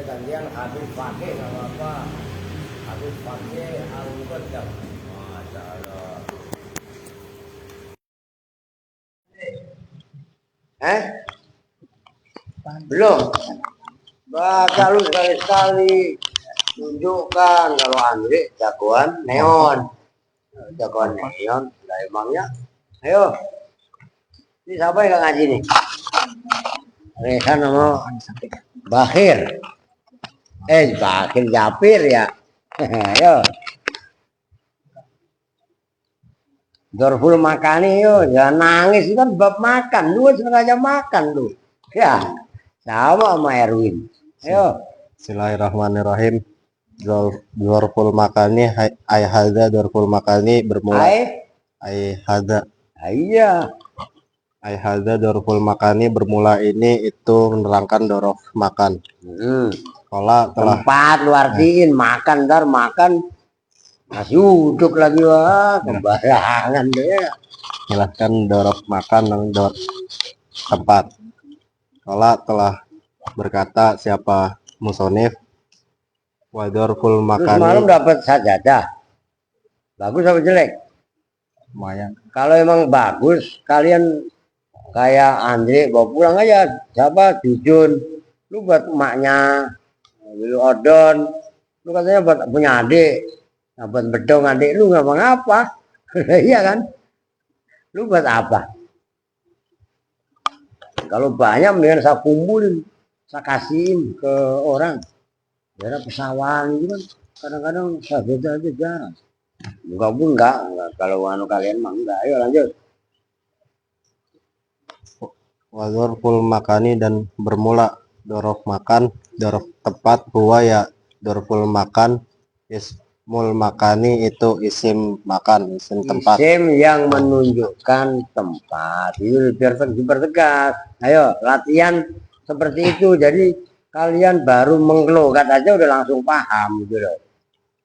Gantian habis pakai sama apa? Habis pakai al-qadam. Masya Allah. Belum. Selalu sekali-sekali tunjukkan kalau Andri jagoan neon. Jagoan neon. Lah emangnya. Ayo. Ini siapa yang ngaji nih? Rehan sama Bakhir. Bakhir Japir ya. Ayo. Dorful makani yo, jangan nangis, itu kan bab makan, lu sengaja makan lu. Ya. Sama sama Erwin. Ayo. Bismillahirrahmanirrahim. Dorful makani ay hadza dorful makani bermula ay hadza. Iya. Ay hadza dorful makani bermula ini itu menerangkan dorof makan. Kola telah tempat lu artiin makan, ntar makan masih uduk lagi, wah kebarangan deh. jelaskan dorof makan dan dorof tempat. Kola telah berkata siapa musonif wa dorful Terus makani. malam dapat sajadah bagus apa jelek? Lumayan. Kalau emang bagus, kalian kayak Andre bawa pulang aja. Siapa? Jujun. Lu buat emaknya, lu Odon. Lu katanya buat punya adik. Nah, buat bedong adik lu nggak ngapa. Iya kan? Lu buat apa? Kalau banyak mendingan saya kumpulin, saya kasihin ke orang. Biar pesawan itu kan kadang-kadang saya beda aja jarang. Enggak. Kalau anu kalian mah enggak. Ayo lanjut. Wazorful makani dan bermula dorof makan, dorof tepat huwa ya dorful makan, ismul makani itu isim makan, isim tempat. Isim yang menunjukkan tempat. Itu biar dipertegas. Ayo latihan seperti itu. Jadi kalian baru menglogat aja udah langsung paham gitu loh.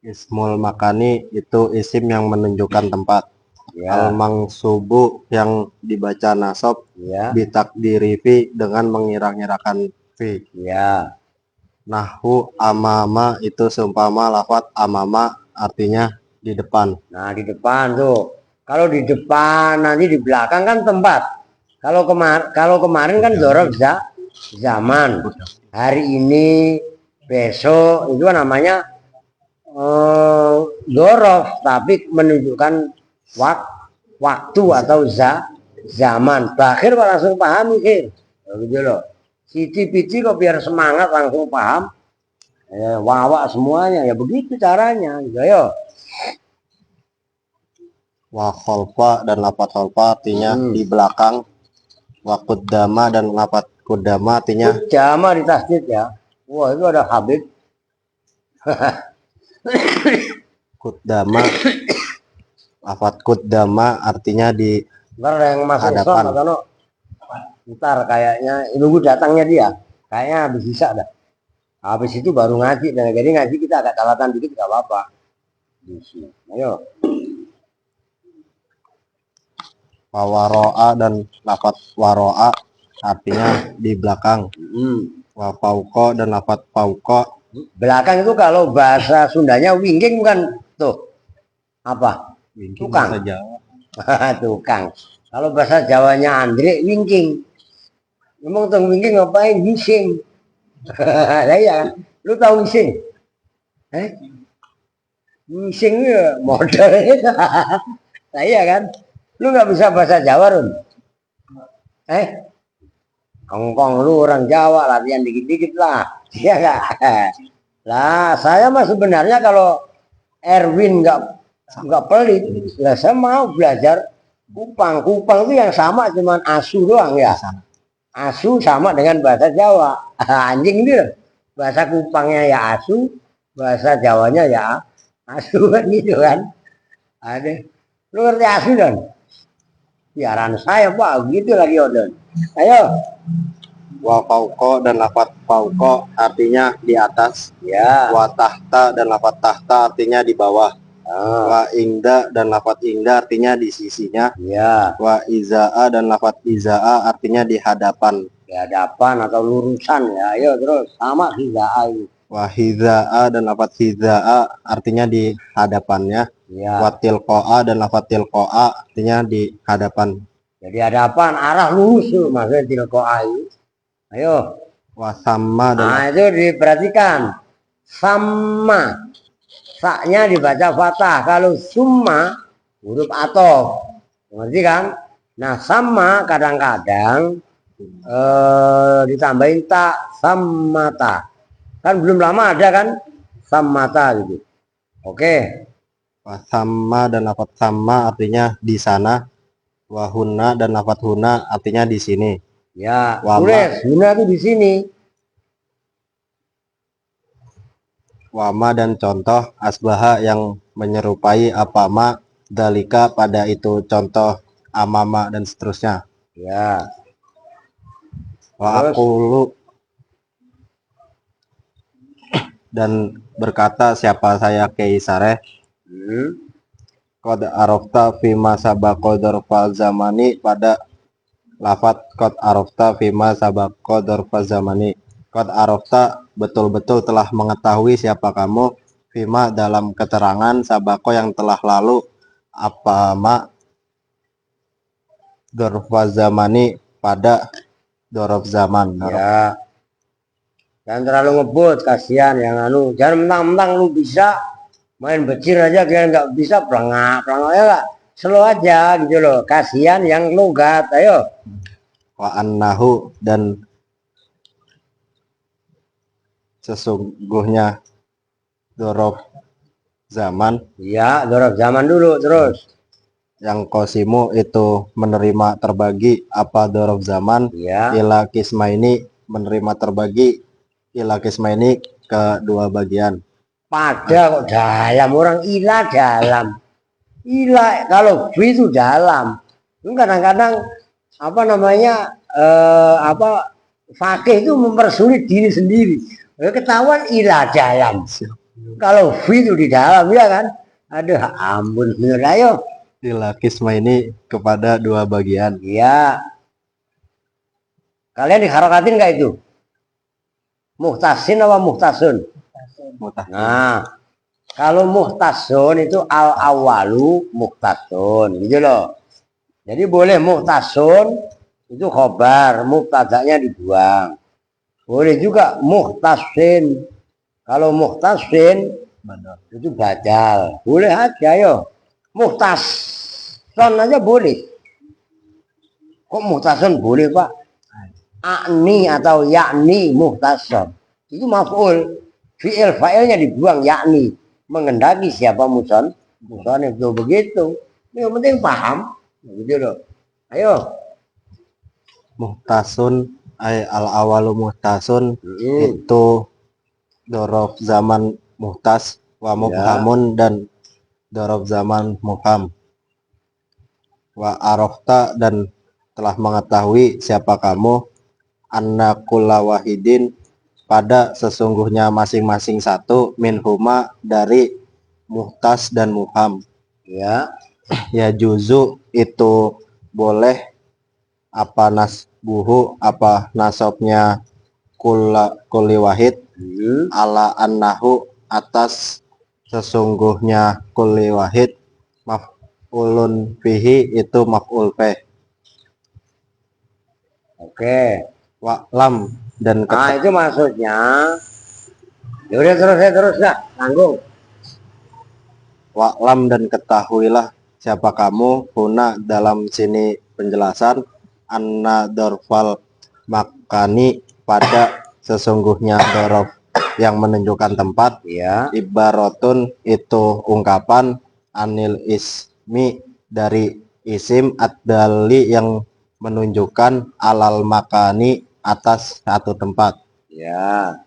Ismul makani itu isim yang menunjukkan tempat. Ya, Al-mangsubu yang dibaca nasab ya, bitakdiri fi dengan mengira-ngirakan fi. ya. Nahwu amama itu seumpama lafat amama artinya di depan. Nah di depan tuh. Kalau di depan nanti di belakang kan tempat. Kalau kemarin kan dzaraf zaman. Hari ini, besok itu kan namanya dzaraf, tapi menunjukkan waktu atau zaman. Bakhir langsung paham mikir. Gitu loh. Cici-pici kok biar semangat langsung paham. Wawa semuanya ya begitu caranya. Ayo. Wa kholfa dan lafat kholfa artinya di belakang. Wa kuddama dan lafat kuddama artinya Jama di tasdid ya. Wah itu ada Habib. kuddama. Lafat kuddama artinya di Ntar ada yang masuk hadapan. Islam atau ntar kayaknya nunggu datangnya dia. Kayaknya habis bisa dah. Habis itu baru ngaji. Dan jadi ngaji kita agak calatan dikit gak apa-apa. Ayo. Waroa dan lafat waroa artinya di belakang. Wa fauqa dan lafat fauqa. Belakang itu kalau bahasa Sundanya wingging bukan tuh. Apa? Tukang. Bahasa Jawa. Tukang. Kalau bahasa Jawanya Andre wingking. Ngomong tuh wingking ngapain? Ngising. Lah iya, lu tahu ngising? Ngising ya modal. Lah iya kan? Lu nggak bisa bahasa Jawa, Run? Kongkong lu orang Jawa, latihan dikit-dikit lah. Iya nggak? Lah, saya mah sebenarnya kalau Erwin nggak pelit, lah saya mau belajar Kupang. Kupang itu yang sama cuman asu doang ya. Asu sama dengan bahasa Jawa. Anjing itu bahasa Kupangnya ya asu, bahasa Jawanya ya asu kan gitu kan. Ada. Lu ngerti asu dan? Siaran saya Pak, gitu lagi Odon. Ayo. Wa fauqa dan lafat fauqa artinya di atas. Ya. Wa tahta dan lafat tahta artinya di bawah. Wa ingda dan lafat ingda artinya di sisinya. Ya. Wa izaa dan lafat izaa artinya di hadapan. Di hadapan atau lurusan ya. Ayo terus sama hizaa ini. Wa hizaa dan lafat hizaa artinya di hadapannya. Ya. Wa tilqaa dan lafat tilqaa artinya di hadapan. Jadi hadapan arah lurus tuh maksudnya tilqaa ini. Ayo. Wa sama dan Nah itu diperhatikan. Sama. Saknya dibaca fathah. Kalau summa huruf atof. Ngerti kan? Nah sama kadang-kadang ditambahin tak samata. Kan belum lama ada kan samata gitu. Oke. wa sama dan lafat sama artinya di sana. Wa hunna dan lafat hunna artinya di sini. Ya, Wama. tulis guna tuh di sini. Wama dan contoh asbaha yang menyerupai apama dalika pada itu contoh amama dan seterusnya. Ya. Wa Terus? aqulu dan berkata siapa saya Kaisareh qad arafta fima sabaqa dzarfal zamani pada lafat qad arafta fima sabaqa dzarfal zamani. Qad arafta betul-betul telah mengetahui siapa kamu fima dalam keterangan sabako yang telah lalu apa ma dzarfal zamani pada dzarf zaman. Ya. Jangan terlalu ngebut, kasihan yang anu. Jangan mentang-mentang lu bisa main becir aja, kalian nggak bisa pelengak ya lah. Slow aja gitu loh. Kasihan yang logat. Ayo. Wa annahu dan sesungguhnya dzarf zaman. Ya, dzaraf zaman dulu terus. Yang kosimu itu menerima terbagi apa dzarf zaman. Ya. Ila kisma ini menerima terbagi ila kisma ini kedua bagian. Pada kok dalam, orang ila dalam. Ila kalau fi itu dalam. Itu kadang-kadang apa namanya fakih itu mempersulit diri sendiri. Ketahuan ila dalam. Kalau fi itu di dalam ya kan. Aduh ampun bener ayo. Ila kismaini kepada dua bagian. Iya. Kalian diharokatin nggak itu? Muhtasin apa muhtasun? Muhtasin. Nah, kalau muhtasun itu al awalu muhtasun, gitu loh. Jadi boleh muhtasun itu khobar, muhtadanya dibuang. Boleh juga muhtasin. Kalau muhtasin itu badal. Boleh aja yo. Muhtason aja boleh. Kok muhtasun boleh Pak? Akni atau yakni muhtason. Itu maf'ul. Fi'il fa'ilnya dibuang yakni. Mengendaki siapa muson. Muson itu begitu. Yang penting paham. Gitu loh. Ayo. Muhtasun ay al awalu muhtasun itu dorof zaman muhtas wa mubhamun dan dorof zaman mubham. Wa arafta dan telah mengetahui siapa kamu anna kulla wahidin pada sesungguhnya masing-masing satu minhuma dari muhtas dan mubham. Ya juzu itu boleh apa nasbuhu apa nasabnya kulli wahid ala annahu atas sesungguhnya kulli wahid maf'ulun fihi itu maf'ul bih. Oke. Wa'lam dan Nah itu maksudnya. Yaudah terus dah, tanggung. Wa'lam dan ketahuilah siapa kamu huna dalam sini penjelasan anna dorfal makani pada sesungguhnya dorof yang menunjukkan tempat Ya. ibaratun itu ungkapan anil ismi dari isim ad-dali yang menunjukkan alal makani atas satu tempat. Ya.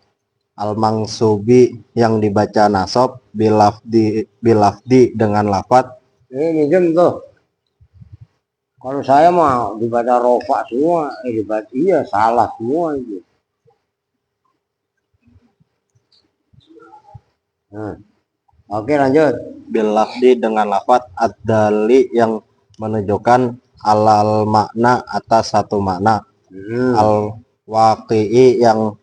Al-mangsubi yang dibaca nasab bilafdi dengan lafat. Ini minjem tuh. Kalau saya mah dibaca rofa semua, dibaca iya salah semua itu. Nah. Oke lanjut. Bilafdi dengan lafat ad-dali yang menunjukkan alal makna atas satu makna. Al-waqi'i yang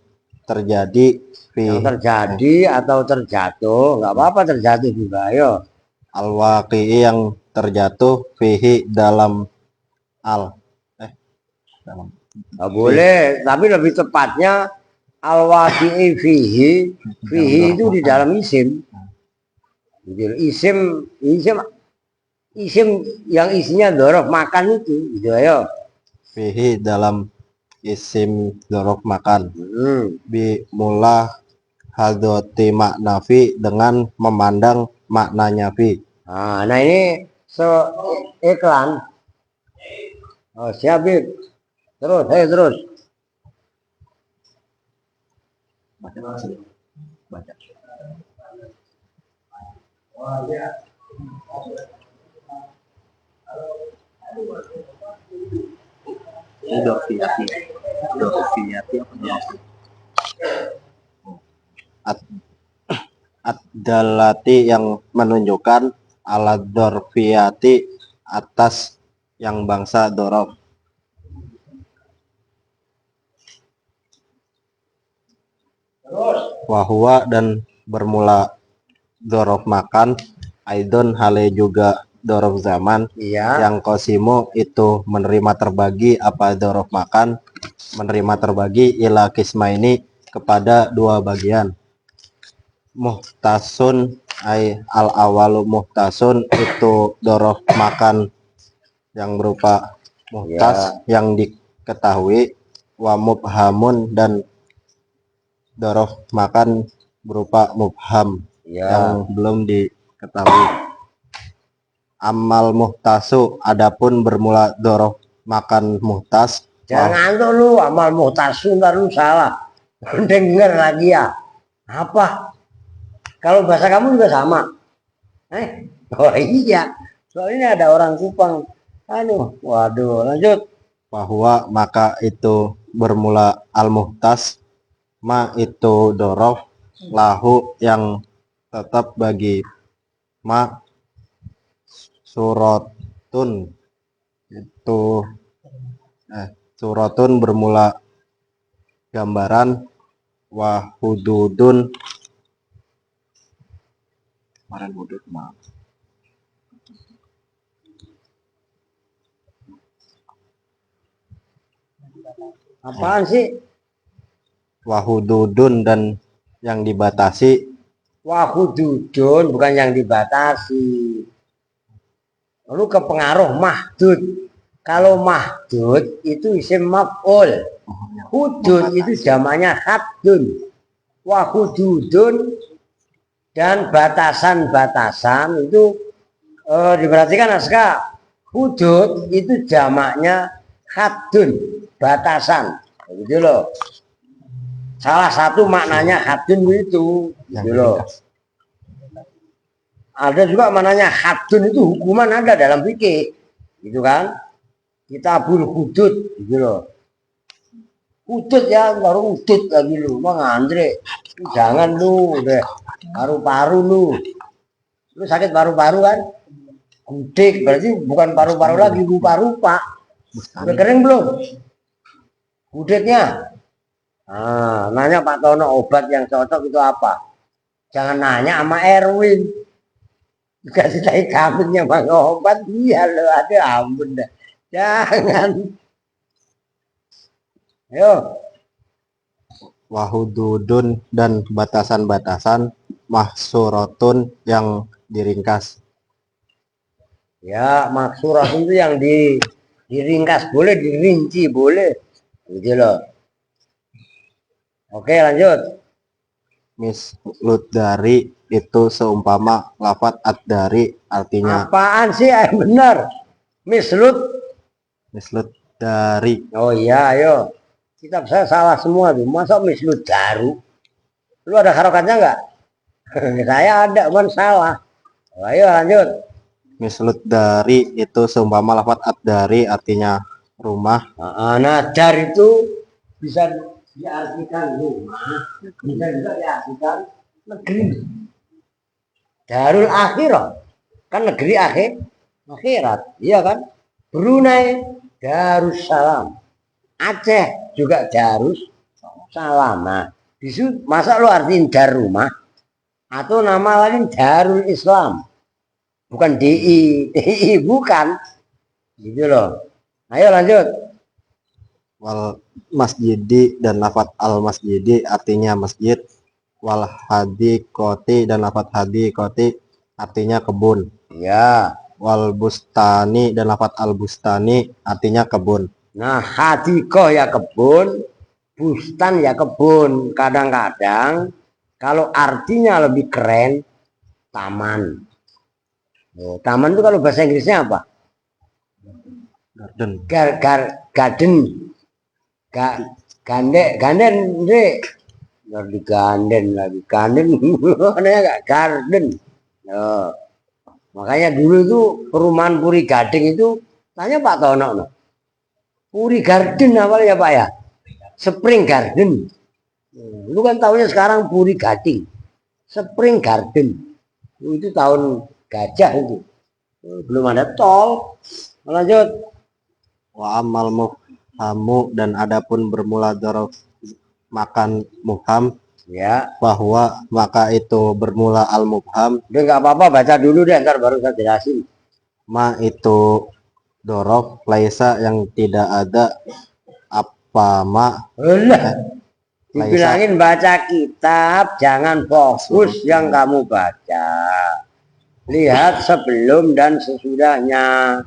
terjadi yang terjadi atau terjatuh, nggak apa-apa terjatuh juga, ayo. Al-waqi'i yang terjatuh fihi dalam dalam nggak boleh, tapi lebih tepatnya al-waqi'i fihi itu di dalam isim. Isim yang isinya dorof makan itu, gitu ayo. Fihi dalam isim dorof makan. Bi mula hadoti maknafi dengan memandang maknanya fi. Nah ini iklan. Oh siap Bib. Terus, ayo terus. Baca. Ad-dalati yang menunjukkan ala dorfiyati atas yang bangsa dorof. Wahwa dan bermula dorof makan aidon hale juga dorof zaman. Yang kosimu itu menerima terbagi apa dorof makan menerima terbagi ila kismaini kepada dua bagian. Muhtasun ay al awalu muhtasun itu dorof makan yang berupa muhtas yang diketahui, wa mubhamun dan dorof makan berupa mubham yang belum diketahui. Amal muhtasu adapun bermula dorof makan muhtas. Jangan tuh lu amal muhtasu ntar lu salah. Denger lagi ya. Apa? Kalau bahasa kamu juga sama? Oh iya. Soalnya ada orang Kupang. Waduh, lanjut. Bahwa maka itu bermula al-muhtas, ma itu dorof, lahu yang tetap bagi ma, surotun itu surotun bermula gambaran, wahududun kemarin hudud maaf. Apaan sih? Wahududun dan yang dibatasi. Wahududun bukan yang dibatasi. Lalu ke pengaruh mahdud. Kalau mahdud itu isim maf'ul. Hudud itu jamaknya haddun. Wahududun dan batasan-batasan itu diperhatikan Aska. Hudud itu jamaknya haddun, batasan. Begitu loh. Salah satu maknanya haddun itu, gitu loh. Ada juga maknanya haddun itu hukuman ada dalam fikih, gitu kan? Kitabul hudud, gitu loh. Hudud ya, baru hudud lagi lu, Bang Andre. Jangan lu, deh. Paru-paru lu. Lu sakit paru-paru kan? Gudik, berarti bukan paru-paru lagi, rupa-rupa. Udah kering belum? Gudiknya? Nanya Pak Tono obat yang cocok itu apa? Jangan nanya sama Erwin. Dikasih tahu kabinnya bang obat iya lo, ada ampun dah. Jangan. Ayo. Wahududun dan batasan-batasan, mahsurotun yang diringkas. Ya, maksuratun itu yang diringkas boleh, dirinci boleh. Gitu loh. Oke, lanjut. Mislut dari itu seumpama lafat ad-dari, artinya apaan sih benar? Mislut dari. Oh iya, ayo. Kitab saya salah semua tuh. Masa mislut daru? Lu ada harokatnya nggak? Saya ada, cuman salah. Ayo lanjut. Mislut dari itu seumpama lafat ad-dari, artinya rumah. Nah, dar itu bisa diartikan rumah, bisa juga diartikan negeri. Darul akhirah, kan negeri akhirat, iya kan? Brunei Darussalam, Aceh juga Darussalam. Nah, disitu masa lo artiin dar rumah atau nama lain Darul Islam, bukan DI bukan, gitu loh. Ayo lanjut. Wal masjidi dan lafat al masjidi artinya masjid. Wal hadikoti dan lafat hadikoti artinya kebun. Ya. Wal bustani dan lafat al bustani artinya kebun. Nah, hadikoh ya kebun, bustan ya kebun. Kadang-kadang kalau artinya lebih keren, taman. Taman itu kalau bahasa Inggrisnya apa? Garden. Garden. Ganden deh. Ganden lagi. Ganden nggak garden. Makanya dulu itu perumahan Puri Gading itu tanya Pak Tono. Puri Garden awalnya Pak ya. Spring Garden. Lu kan tahunya sekarang Puri Gading. Spring Garden. Itu tahun gajah itu. Belum ada tol. Lanjut. Wa amal muhamu dan adapun bermula dorof makan muham, ya, bahwa maka itu bermula al mubham. Udah nggak apa-apa, baca dulu deh, ntar baru saya jelasin. Ma itu dorof laisa yang tidak ada apa ma. Dibilangin baca kitab, jangan fokus yang kamu baca. Lihat sebelum dan sesudahnya.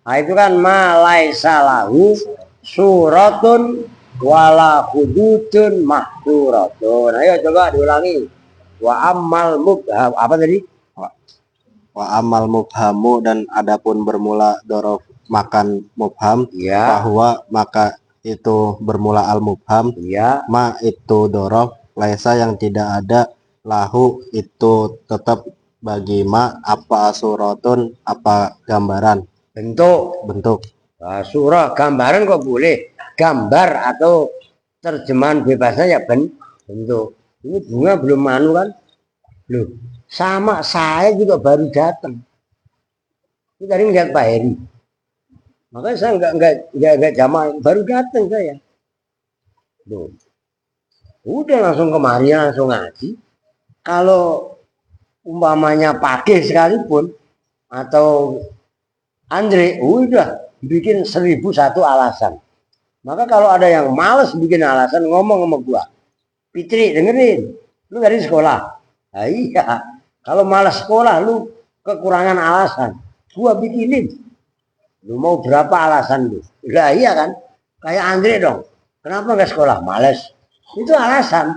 Nah itu kan ma laisa lahu suratun wala hududun mahsuratun. Ayo coba diulangi. Wa amal mubham, apa tadi? Wa amal mubhamu dan adapun bermula dorof makan mubham, ya, bahwa maka itu bermula al mubham, ya, ma itu dorof laisa yang tidak ada, lahu itu tetap bagi ma, apa suratun apa gambaran, bentuk. Nah, surah gambaran kok boleh, gambar atau terjemahan bebasnya ya bentuk. Ini bunga belum anu kan? Loh, sama saya juga baru datang. Ini tadi ngeliat Pak Heri. Makanya saya nggak jamaah, baru datang saya. Loh, udah langsung kemari langsung ngaji. Kalau umpamanya pakai sekalipun atau Andre, udah bikin 1001 alasan. Maka kalau ada yang males bikin alasan, ngomong sama gua, Fitri dengerin, lu dari sekolah. Nah, iya, kalau malas sekolah lu kekurangan alasan, gua bikinin. Lu mau berapa alasan lu? Lah iya kan, kayak Andre dong. Kenapa nggak sekolah? Males. Itu alasan.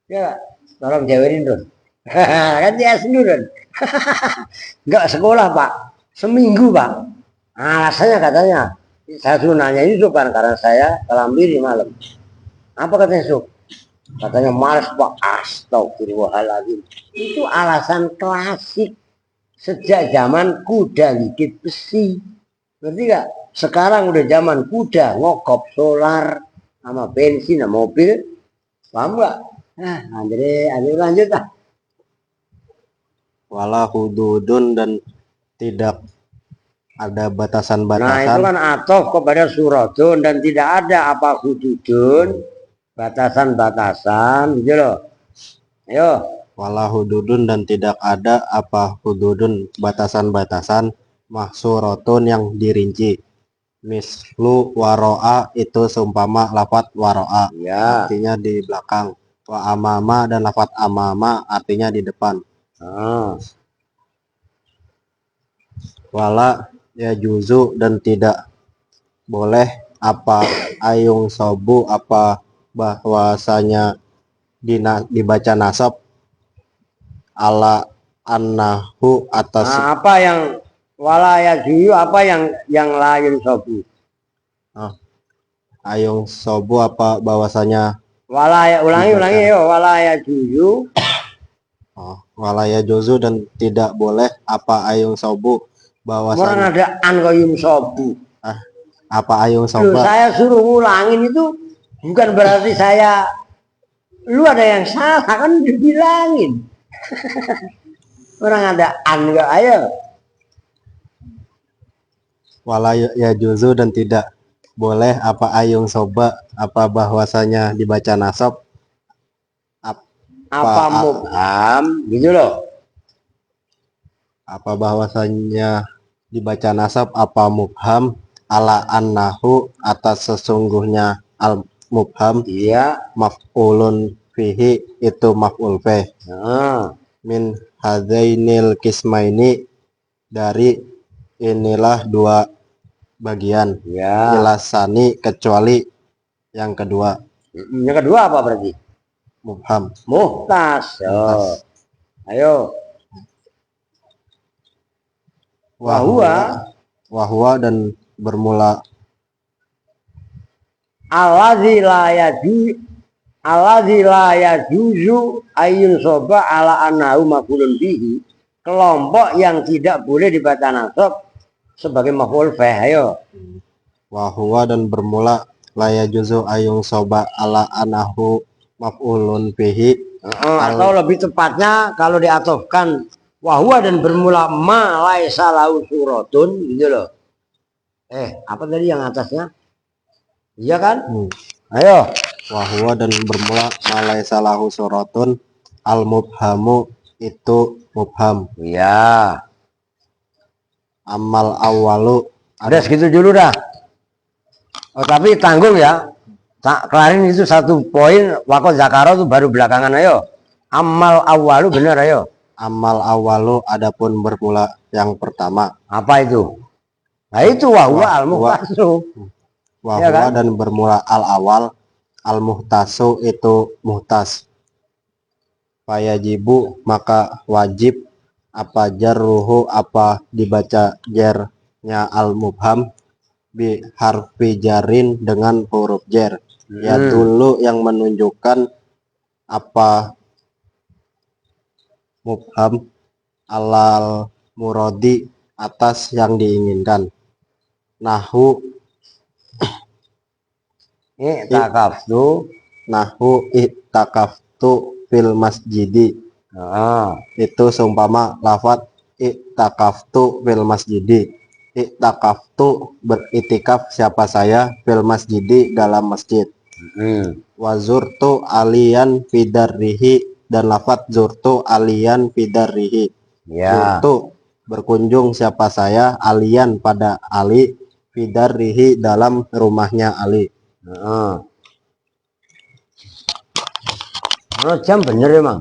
Ya, tolong jawabin dong. Kan dia sendiri dong. Nggak sekolah pak, seminggu pak. Alasannya katanya, saya suruh nanya ini bukan karena saya kelambir di malam. Apa katanya Suk? Katanya males pak. Astagfirullahaladzim. Itu alasan klasik sejak zaman kuda gigit besi. Ngerti gak? Sekarang udah zaman kuda ngokop solar sama bensin sama mobil. Paham gak? Nah, Andre lanjut lah. Wala hududun dan tidak ada Nah itu batasan-batasan, kan atof kepada suratun dan tidak ada apa hududun, batasan-batasan gitu loh. Ayo. wala hududun dan tidak ada apa hududun batasan-batasan, mahsurotun yang dirinci. Mislu waro'a itu seumpama lafat waro'a, Ya. artinya di belakang. Wa amama dan lafat amama artinya di depan. Nah. Wala ya juzu dan tidak boleh apa ayung sobu apa bahwasanya dibaca nasab ala annahu atas Nah, apa yang walaya juyu, apa yang lain sobu? ayung sobu apa bahwasanya Walaya ulangi yo, walaya juyu. walaya juzu dan tidak boleh apa ayung sobu Orang bahwasanya ada an koyum sobu. apa ayung Loh, soba saya suruh ngulangin itu bukan berarti saya lu ada yang salah kan dibilangin. Orang ada an enggak ayo. walaya ya juzu dan tidak boleh apa ayung soba apa bahwasanya dibaca nasab Apa mubham gitu loh. apa bahwasanya dibaca nasab apa mubham ala annahu atas sesungguhnya al mubham Iya. maf'ulun fihi itu maf'ul fih Nah, min hadainil kismaini dari inilah dua bagian ya. ilasani kecuali yang kedua Yang kedua apa berarti? mubham. Muhtas. Oh. Ayo. Wahwa dan bermula Alladzi la yajuzu ayun soba ala annahu maf'ulun bihi. Kelompok yang tidak boleh dibaca nasab sebagai maf'ul fih. Ayo. wahwa dan bermula laya juzu ayung soba ala anahu maf'ulun bihi Atau lebih tepatnya kalau diatofkan wahwa dan bermula ma laisa lahu suratun gitu loh. Apa tadi yang atasnya? Iya kan? Ayo. wahwa dan bermula malai salahu suratun al mubhamu itu mubham. Iya. Amal awalu Ada segitu dulu dah. Oh, tapi tanggung ya. Tak kelarin itu satu poin. Waktu zakaro itu baru belakangan. Ayo. Amal awalu benar ayo. amal awalu adapun bermula yang pertama. Apa itu? Nah itu wahwa al muhtasu. Wahwa Ya kan? dan bermula al awal al muhtasu itu muhtas. Fayajibu maka wajib apa jarruhu apa dibaca jarnya al mubham bi harfi jarin dengan huruf jar. Ya dulu yang menunjukkan apa mubham alal murodi atas yang diinginkan. Nahu i'takaftu. nahu i'takaftu fil masjidi. Itu seumpama lafadz i'takaftu fil masjidi. I'takaftu beritikaf siapa saya fil masjidi dalam masjid. Wazurtu aliyan fidarrihi, dan lafadz zurtu aliyan fidarrihi. Ya. Zurtu berkunjung siapa saya aliyan pada Ali, fidarrihi dalam rumahnya Ali. Jam bener emang.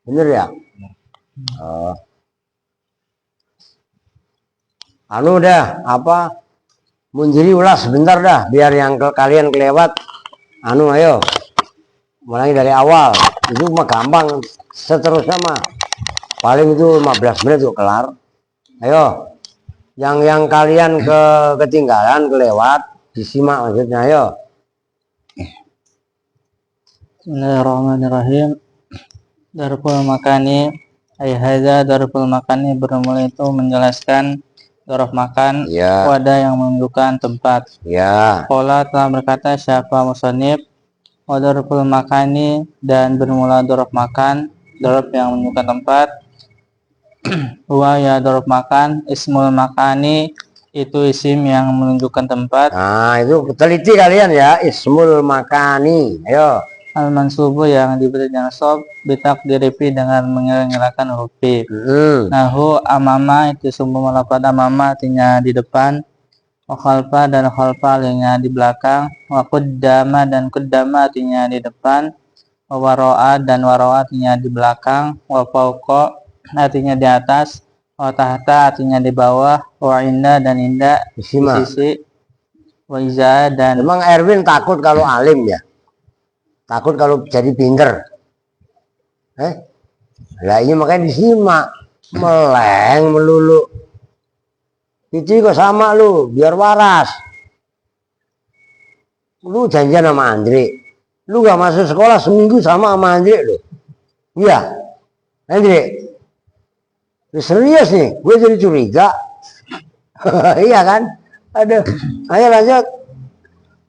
Bener ya? Anu dah apa? Munjiri ulas sebentar dah biar yang kalian kelewat. Anu ayo. Mulai dari awal. Itu mah gampang. Seterusnya mah paling itu 15 menit tuh kelar. Ayo. Yang kalian ketinggalan kelewat disimak maksudnya ayo. Bismillahirrahmanirrahim. Darful makani hadza darful makani bermula itu menjelaskan daraf makan, Ya. wadah yang menunjukkan tempat. Ya. Qala telah berkata siapa musannif, wa darful makani, dan bermula daraf makan, daraf yang menunjukkan tempat. Wa ya daraf makan, ismul makani, itu isim yang menunjukkan tempat. Nah, itu teliti kalian ya, ismul makani. Ayo. Al-mansubu yang diberi dengan sob bitakdiripi dengan mengira-ngirakan huruf P. Nahu amama itu sumber lafaz amama artinya di depan, wa khalfa dan khalfa artinya di belakang, wa qaddama dan qaddama artinya di depan, wa wara'a dan wara'a artinya di belakang, wa fauqa artinya di atas, wa tahta artinya di bawah, wa inda dan inda di sisi, wa iza dan. Memang Erwin takut kalau alim ya. Takut kalau jadi pinter. Lah ini makanya disimak. Meleng melulu. Cici kok sama lu, biar waras. Lu janjian sama Andre. Lu gak masuk sekolah seminggu sama Andre lu. Iya. Andre. Lu serius nih, gue jadi curiga. Iya kan? Aduh. Ayo lanjut.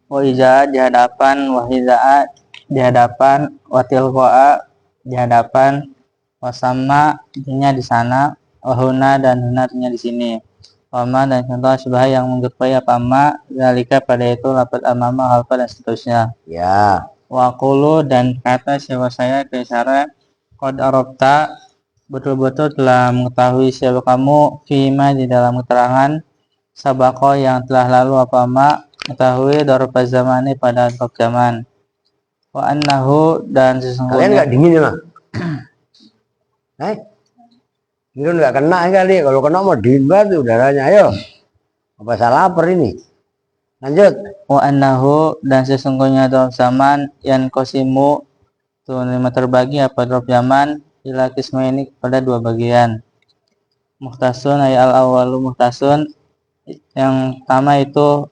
Wa iza di hadapan, wa hiza'a di hadapan, watil koa di hadapan, wasama artinya di sana, wahuna dan huna artinya di sini, wama dan contoh syubah yang menyerupai apa ma, zalika pada itu lafaz amama, halfa dan seterusnya. Ya. Waqulu dan kata siapa saya kaisara, qad arabta betul-betul telah mengetahui siapa kamu, fima di dalam keterangan, sabako yang telah lalu apa ma, mengetahui darfa zamani pada darf zaman. Wa annahu dan sesungguhnya. Kalian nggak dingin ya, Itu nggak kena kali. Kalau kena mau dingin banget udaranya. Ayo. Apa salah lapar ini? Lanjut. Wa annahu dan sesungguhnya darf zaman yang kosimu itu 5 terbagi apa darf zaman ila kisma ini pada 2 bagian. Muhtasun ay al awalu muhtasun, yang pertama itu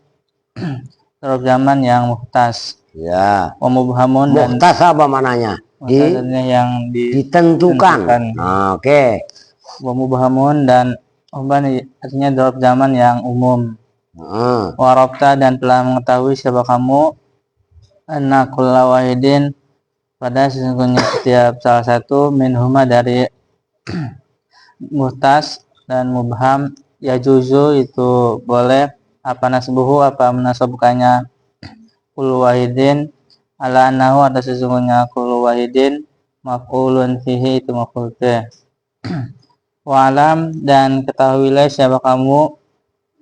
darf zaman yang muhtas. Ya. Wa mubhamun dan muhtas apa mananya? yang ditentukan. Oke. Wa mubhamun dan ubhan artinya darf zaman yang umum. Wa rabta dan telah mengetahui siapa kamu, anna kulla wahidin pada sesungguhnya setiap salah satu minhuma dari muhtas dan mubham yajuzu itu boleh apa nasbuhu apa menasabkannya kullu wahidin ala annahu ada sesungguhnya kullu wahidin maf'ulun fihi itu maf'ul bih. Wa alam dan ketahuilah siapa kamu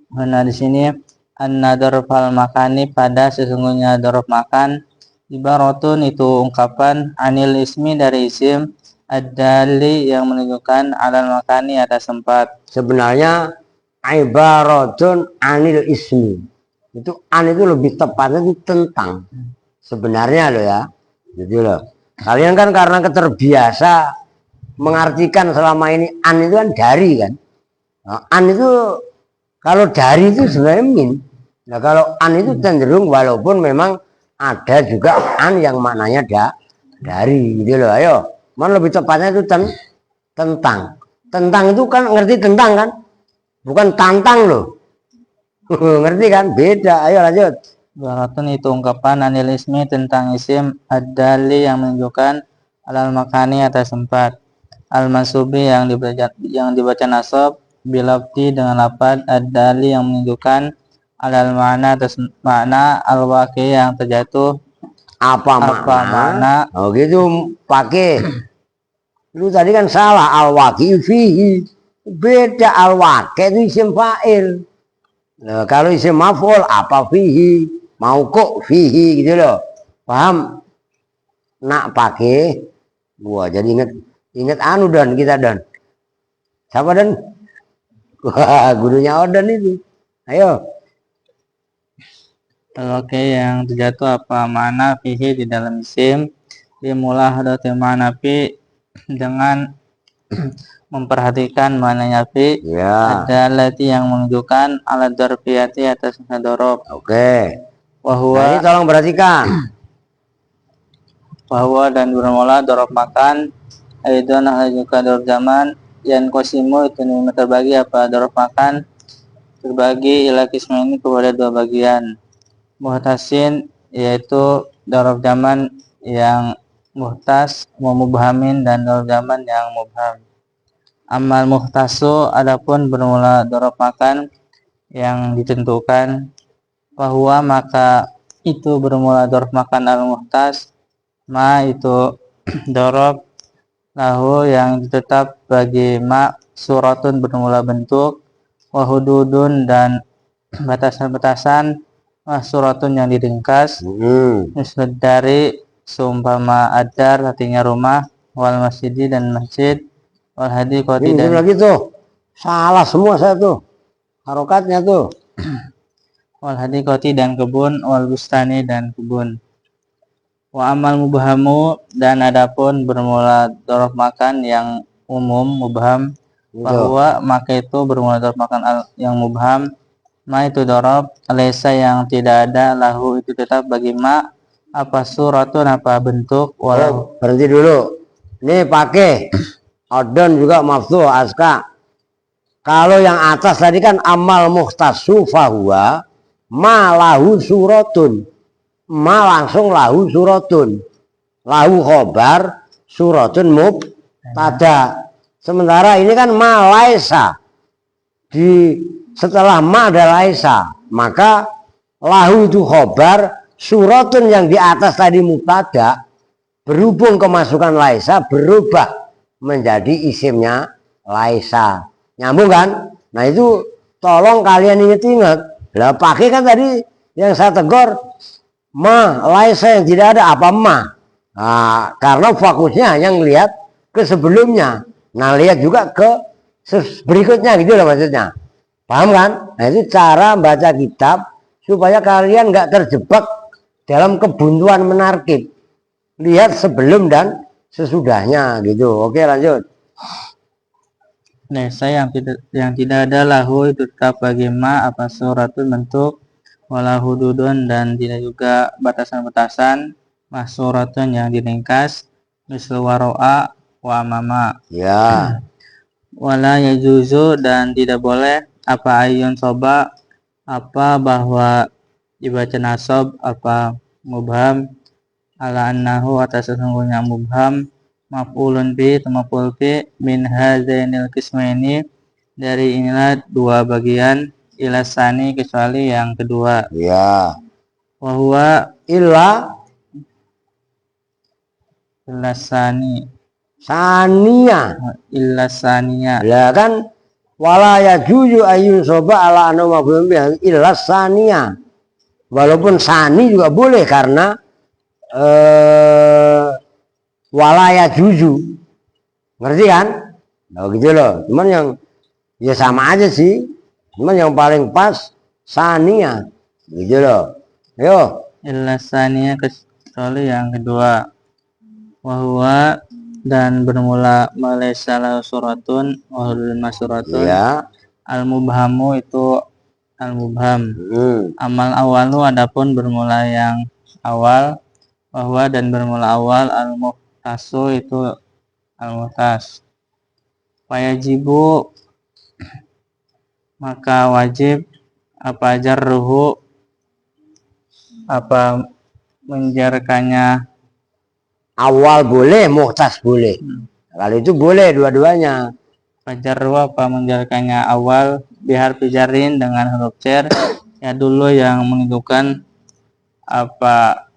mana di sini anna darfal makani pada sesungguhnya darf makan ibaratun itu ungkapan anil ismi dari isim ad-dali yang menunjukkan alal makani atas tempat. Sebenarnya ibaratun anil ismi. Itu an itu lebih tepatnya itu tentang. Sebenarnya loh ya. Jadi loh. Kalian kan karena keterbiasa mengartikan selama ini an itu kan dari kan. Nah, an itu kalau dari itu sebenarnya min. Nah kalau an itu cenderung walaupun memang ada juga an yang maknanya Dari gitu loh. Ayo. Mana lebih tepatnya itu tentang. Tentang itu kan ngerti tentang kan? Bukan tantang loh. Ngerti kan? Beda. Ayo lanjut. Ibaratun itu ungkapan anil ismi tentang isim ad-dali yang menunjukkan alal makani atas tempat. Al-mansubi yang dibaca nasab bilafdi dengan lafaz ad-dali yang menunjukkan alal makna atas makna al-waqi yang terjatuh Apa apa makna Oh gitu pakai. Lu tadi kan salah al-waqi fihi. Beda al-waqi itu isim fa'il. Nah, kalau isim maf'ul apa fihi? Mau kok fihi gitu loh. Paham? Nak pakai gua jadi inget anu dan kita dan. Siapa dan? Wah, gurunya Odan itu. Ayo. al-waqi yang terjatuh apa makna fihi di dalam isim dimulahadatil makna fi dengan memperhatikan maknanya fi Ya. ada lati yang menunjukkan alat dzarfiyati atas hadorob Oke. Nah, ini wahwa tolong perhatikan. dan bermula dorob makan aidon juga dorob zaman yang kosimu itu terbagi apa dorob makan terbagi ila kisma ini kepada dua bagian muhtasin yaitu dorob zaman yang muhtas mubhamin dan dorob zaman yang mubham. Amal muhtasu adapun bermula dorob makan yang ditentukan bahwa maka itu bermula dorob makan al muhtas ma itu dorob lahu yang tetap bagi ma suratun bermula bentuk wahududun dan batasan-batasan suratun yang diringkas misal dari seumpama adar artinya rumah wal masjidi dan masjid wal hadiqati Ini dan lagi tuh. Salah semua saya tuh. Harokatnya tuh. wal hadiqati dan kebun wal bustani dan kebun. Wa amal mubhamu dan adapun bermula dorof makan yang umum mubham bahwa maka itu bermula dorof makan yang mubham ma itu dorof lesa yang tidak ada lahu itu tetap bagi ma apa suratun apa bentuk walau Berhenti dulu. Ini pakai Odon juga maftu aska. Kalau yang atas tadi kan amal muhtasu fahuwa ma lahu suratun. Ma langsung lahu suratun. Lahu khobar suratun mubtada. Sementara ini kan ma laisa. Setelah ma ada laisa. Maka lahu itu khobar suratun yang di atas tadi mubtada berhubung kemasukan laisa berubah menjadi isimnya laisa. Nyambung kan? Nah itu tolong kalian ingat-ingat. Lah pakai kan tadi yang saya tegur ma laisa yang tidak ada apa ma. Nah, karena fokusnya hanya ngelihat ke sebelumnya. Nah lihat juga ke berikutnya gitu loh maksudnya. Paham kan? Nah itu cara baca kitab supaya kalian nggak terjebak dalam kebuntuan menarkib. Lihat sebelum dan sesudahnya gitu. Oke lanjut. lesa yang tidak ada lahu itu tetap bagi ma apa suratun bentuk wala hududun dan tidak juga batasan-batasan mahsuratun yang diringkas misal waro'a wa amama Ya. wala yajuzu dan tidak boleh apa ayun soba apa bahwa dibaca nasab apa mubham ala annahu atas sesungguhnya mubham maf'ulun bi maf'ul bi min hadzainil qismaini dari inilah dua bagian ilasani kecuali yang kedua Ya. wa huwa ilasani Sania. ilasaniya Lah kan wala yajuju ayun soba ala anu maf'ulun bihi illa sania. Walaupun sani juga boleh karena wala yajuju. Ngerti kan? Nah, gitu loh. Cuman yang ya sama aja sih. Cuman yang paling pas sania. Gitu loh. Ayo. ilasaniya kecuali yang kedua wa huwa dan bermula malaisa suratun wa hudun masuratun Ya. al mubhamu itu al mubham amal awalu adapun bermula yang awal bahwa dan bermula awal, al-muhtasu itu al-muhtas. Wajibu maka wajib, apa jarruhu apa menjarkannya, Awal boleh, muhtas boleh. Kalau itu boleh dua-duanya. fajarru apa menjarkannya awal, bihar pijarin dengan huruf cer, ya dulu yang menunjukkan apa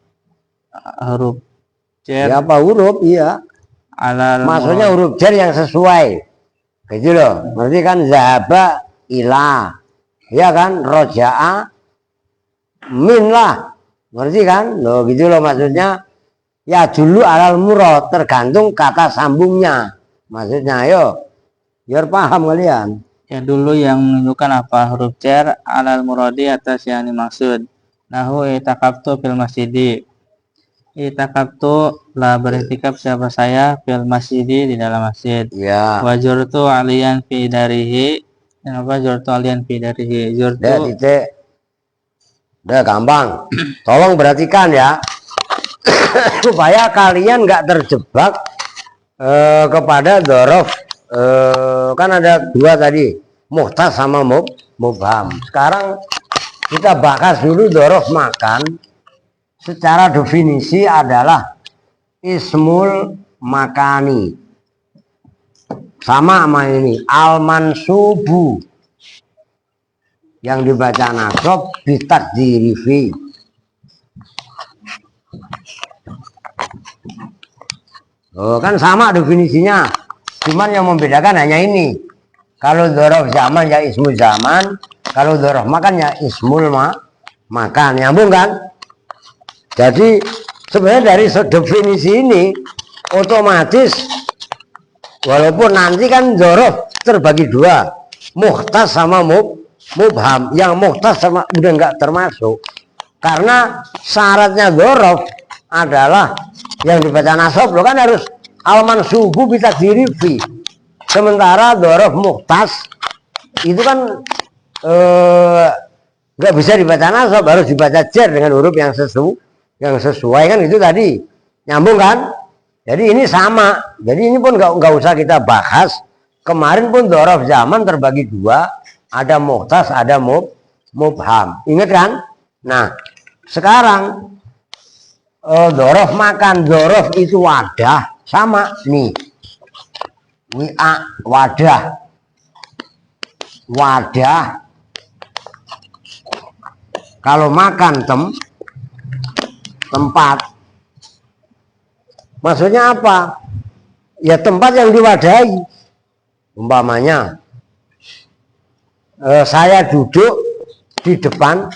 huruf cer Ya apa huruf? Iya. alal Maksudnya huruf jar yang sesuai. Gitu loh. Berarti kan zahaba ila. Ya kan? Roja'a min lah. Berarti kan? Loh gitu loh maksudnya. Ya dulu alal murad, tergantung kata sambungnya. Maksudnya ayo. Biar paham kalian. ya dulu yang menunjukkan apa huruf cer alal muradi atas yang dimaksud. Nahu itakabtu fil masjidi. Itakabtu lah beriktikaf siapa saya fil masjidi di dalam masjid. Ya. Wajurtu alian fi darihi. Kenapa jurtu alian fi darihi? Udah Jurtu titik. Udah gampang. Tolong perhatikan ya. Supaya kalian nggak terjebak kepada dzaraf. Kan ada dua tadi, muhtas sama mubham. Sekarang kita bahas dulu dzaraf makan. Secara definisi adalah ismul makani. Sama ini al mansubu yang dibaca nasab bitakdiri fi. Kan sama definisinya. Cuman yang membedakan hanya ini. Kalau dzaraf zaman ya ismul zaman, kalau dzaraf makan ya ismul makan. Nyambung kan? Jadi sebenarnya dari definisi ini otomatis walaupun nanti kan dzaraf terbagi dua, muhtas sama mubham. Yang muhtas sama udah nggak termasuk. Karena syaratnya dzaraf adalah yang dibaca nasab lo kan harus al-mansubu bitakdiri fi. Sementara dzaraf muhtas itu kan nggak bisa dibaca nasab, harus dibaca jar dengan huruf yang sesuai kan itu tadi. Nyambung kan? Jadi ini sama. Jadi ini pun nggak usah kita bahas. Kemarin pun dzaraf zaman terbagi dua, ada muhtas, ada mubham. Ingat kan? Nah, sekarang dzaraf makan, dzaraf itu wadah, sama nih. Wi'a wadah. Kalau makan tempat. Maksudnya apa? Ya tempat yang diwadahi. Umpamanya saya duduk di depan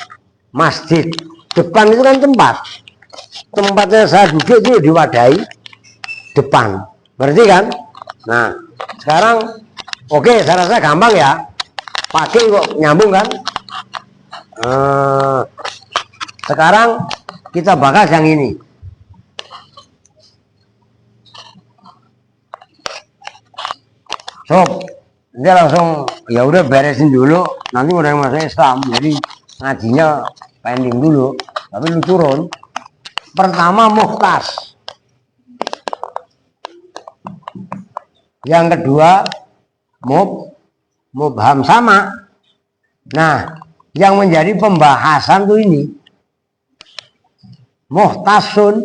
masjid. Depan itu kan tempat. Tempatnya saya duduk itu diwadahi depan. Berarti kan? Nah, sekarang oke, saya rasa gampang ya. Pakai kok nyambung kan? Sekarang kita bahas yang ini. Sob, dia langsung ya udah beresin dulu. Nanti udah masuk Islam, jadi ngajinya pending dulu. Tapi lu turun. Pertama muhtas. Yang kedua mubham sama. Nah, yang menjadi pembahasan tuh ini muhtasun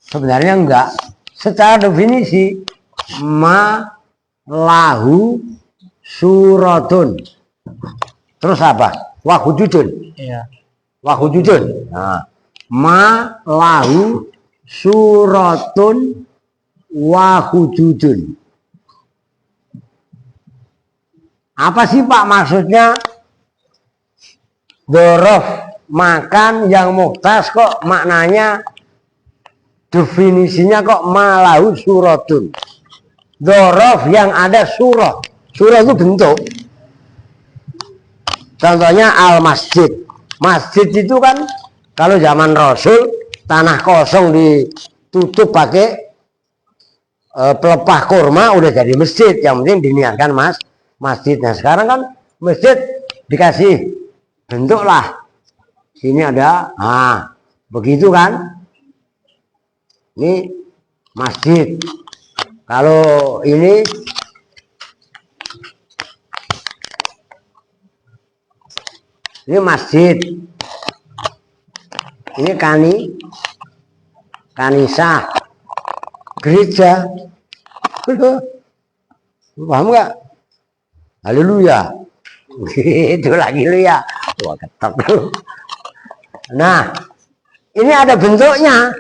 sebenarnya enggak. Secara definisi ma lahu suratun. Terus apa? Wahujudun. Iya. Wahujudun. Nah, ma lahu suratun wahujudun. Apa sih Pak maksudnya? Dzaraf makan yang muhtas kok maknanya definisinya kok malahu suratun. Dzaraf yang ada surah. Surah itu bentuk. Contohnya al-masjid. Masjid itu kan kalau zaman Rasul tanah kosong ditutup pakai pelepah kurma udah jadi masjid. Yang penting diniatkan masjid. Nah sekarang kan masjid dikasih bentuk lah. Sini ada, begitu kan? Ini masjid. Kalau ini masjid. Ini kanisa, gereja. Paham nggak? Haleluya. Itu lagi lu ya. Wah, ketok lu. Nah, ini ada bentuknya.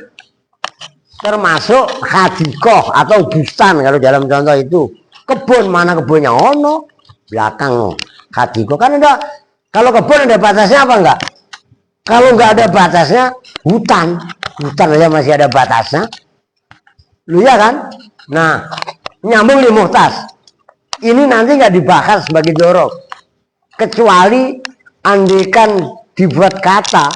Termasuk hadikoh atau bustan kalau dalam contoh itu. Kebun, mana kebunnya? Ono belakang no. Hadikoh kan ada. Kalau kebun ada batasnya apa enggak? Kalau enggak ada batasnya, hutan aja masih ada batasnya. Lu ya kan? Nah, nyambung di muhtas. Ini nanti nggak dibahas sebagai dorok, kecuali andikan dibuat kata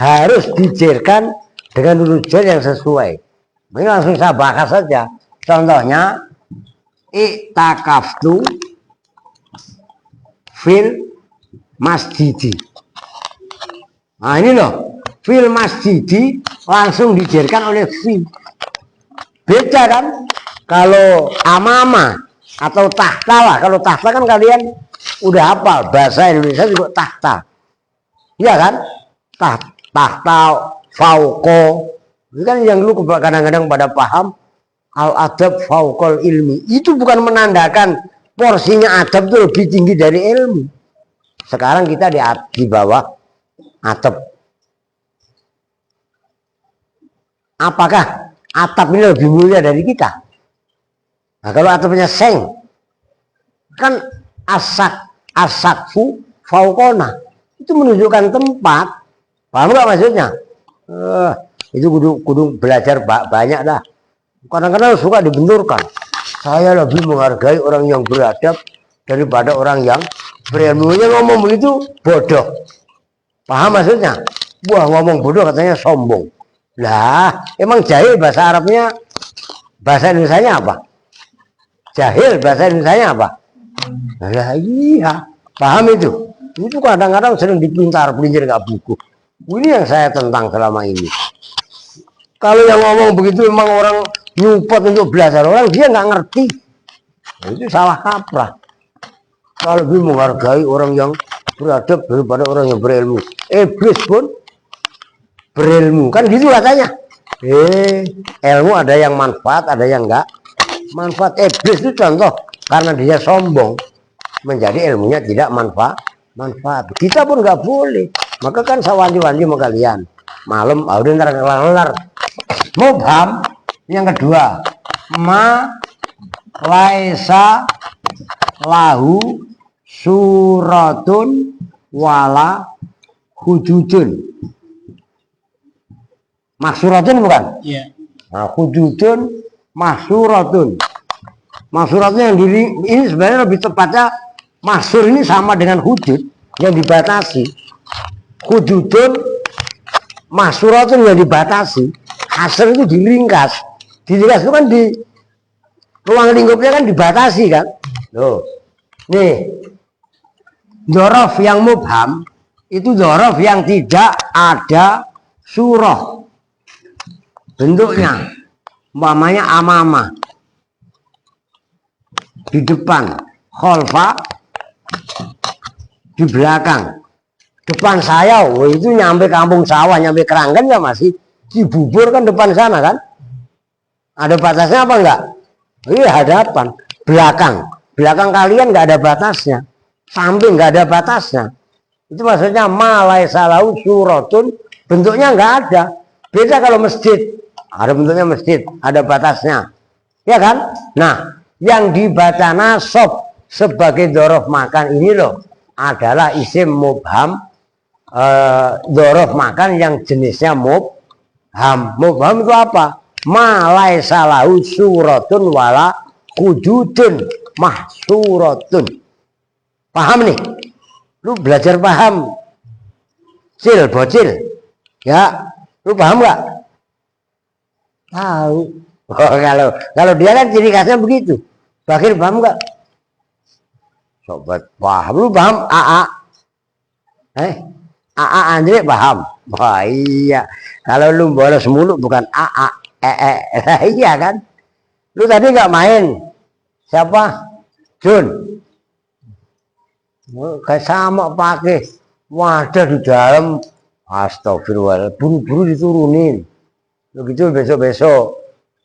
harus dijerkan dengan rujuk yang sesuai. Ini langsung saya bahas saja. Contohnya, i'takaftu fil masjidi. Nah ini loh, fil masjidi langsung dijerkan oleh fi. Beda kan? Kalau amama atau tahta lah. Kalau tahta kan kalian udah hafal, bahasa Indonesia juga tahta. Iya kan? Tahta, fauko. Itu kan yang dulu kadang-kadang pada paham al-adab fauqol ilmi. Itu bukan menandakan porsinya adab itu lebih tinggi dari ilmu. Sekarang kita di bawah adab. Apakah atap ini lebih mulia dari kita? Nah, kalau atapnya seng, kan asakfu faukona, itu menunjukkan tempat. Paham nggak maksudnya? Itu kudu belajar banyak dah. Kadang-kadang suka dibenturkan. Saya lebih menghargai orang yang beradab daripada orang yang berilmu. Yang ngomong begitu bodoh. Paham maksudnya? Wah, ngomong bodoh katanya sombong. Lah, emang jahil bahasa Arabnya, bahasa Indonesianya apa? Jahil bahasa Indonesianya apa? Lah iya, paham itu. Itu kadang-kadang sering dipintar-pelintir nggak buku. Ini yang saya tentang selama ini. Kalau yang ngomong begitu memang orang nyupot untuk belajar orang, dia nggak ngerti. Nah, itu salah kaprah. Kalau lebih menghargai orang yang beradab daripada orang yang berilmu. Iblis pun berilmu, kan gitu katanya. Ilmu ada yang manfaat, ada yang enggak manfaat. Iblis itu contoh, karena dia sombong, menjadi ilmunya tidak manfaat. Kita pun nggak boleh. Maka kan saya wanti-wanti sama kalian. Malam, udah ntar kelar-kelar. Mubham yang kedua, ma laisa lahu suratun wala hududun. Maksuratun bukan? Iya. Nah, hududun, maksuratun. Maksuratun yang ini sebenarnya lebih tepatnya, maksur ini sama dengan hudud yang dibatasi. Hududun, maksuratun yang dibatasi. Hasr itu diringkas. Diringkas itu kan di ruang lingkupnya kan dibatasi kan. Loh. Nih. Dzaraf yang mubham itu dzaraf yang tidak ada surah. Bentuknya umpamanya amama di depan, khalfa di belakang. Depan saya, itu nyampe kampung sawah, nyampe Keranggan ya masih Cibubur kan depan sana kan? Ada batasnya apa enggak? Iya, hadapan. Belakang kalian nggak ada batasnya. Samping nggak ada batasnya. Itu maksudnya malai salau suratun, bentuknya nggak ada. Beda kalau masjid, ada bentuknya masjid, ada batasnya. Ya kan? Nah, yang dibaca nasab sebagai dzaraf makan ini loh adalah isim mubham, dzaraf makan yang jenisnya mubham. Mubham itu apa? Ma laisa lahu suratun wala hududun mahsuratun. Paham nih? Lu belajar paham. Bocil. Ya, lu paham nggak? Tahu. Oh, kalau dia kan ciri khasnya begitu. Bakir paham nggak? Sobat paham. Lu paham AA? AA Andre paham. Wah iya. Kalau lu bolos mulu bukan AA, Iya kan? Lu tadi nggak main. Siapa? Jun. Kayak sama pakai wadah di dalam. Astagfirullah. Buru-buru diturunin. Begitu besok-besok